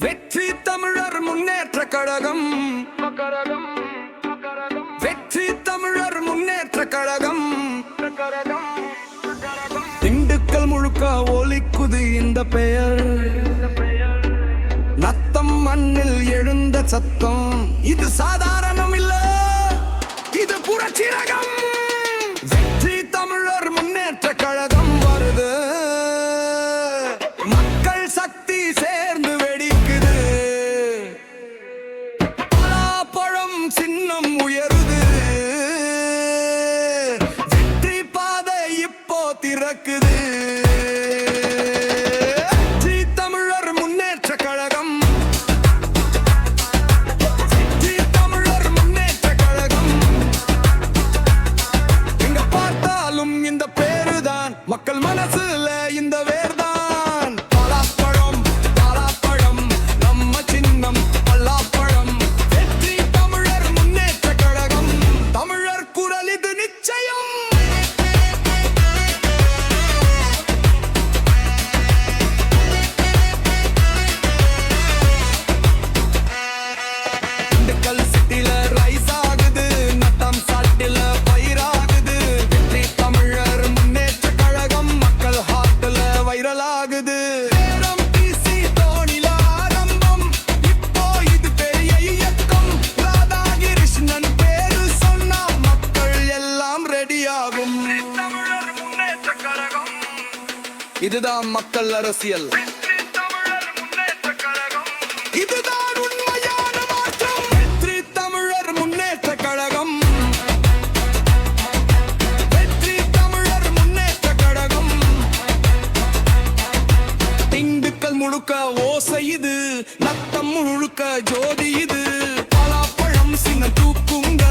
வெற்றி தமிழர் முன்னேற்ற கழகம். வெற்றி தமிழர் முன்னேற்ற கழகம். திண்டுக்கல் முழுக்க ஒலிக்குது இந்த பெயர். நத்தம் மண்ணில் எழுந்த சத்தம். இது சாதாரணம் இல்ல, இது புரட்சி ரகம். வெற்றி தமிழர் முன்னேற்ற கழகம் வருது. மக்கள் சக்தி சேர்ந்து வெடிக்குது. பலாப்பழம் சின்னம் உயருது. வெற்றி பாதை இப்போ திறக்குது. வெற்றி தமிழர் முன்னேற்ற கழகம். வெற்றி தமிழர் முன்னேற்ற கழகம். எங்க பார்த்தாலும் இந்த பேருதான், மக்கள் மனசுல இந்த வேர்தான். பலாப்பழம் பலாப்பழம் நம்ம சின்னம் பலாப்பழம். வெற்றி தமிழர் முன்னேற்ற கழகம். தமிழர் குரல் இது நிச்சயம். திண்டுக்கல் சிட்டில ரைஸ் ஆகுது, நத்தம் சாட்டில பயிராகுது. வெற்றி தமிழர் முன்னேற்ற கழகம் மக்கள் ஹார்ட்ல வைரல் ஆகுது. நேரம் பிசி தோணில ஆரம்பம், இப்போ இது பெரிய இயக்கம். ராதாகிருஷ்ணன் பேரு சொன்னா மக்கள் எல்லாம் ரெடியாகும். தமிழர் முன்னேற்ற கழகம். இதுதான் மக்கள் அரசியல். இதுதான் உண்மையான மாற்றம். வெற்றி தமிழர் முன்னேற்ற கழகம். வெற்றி தமிழர் முன்னேற்ற கழகம். திண்டுக்கல் முழுக்க ஓசை இது, நத்தம் முழுக்க ஜோதி இது. பலாப்பழம் சின்ன தூக்குங்க.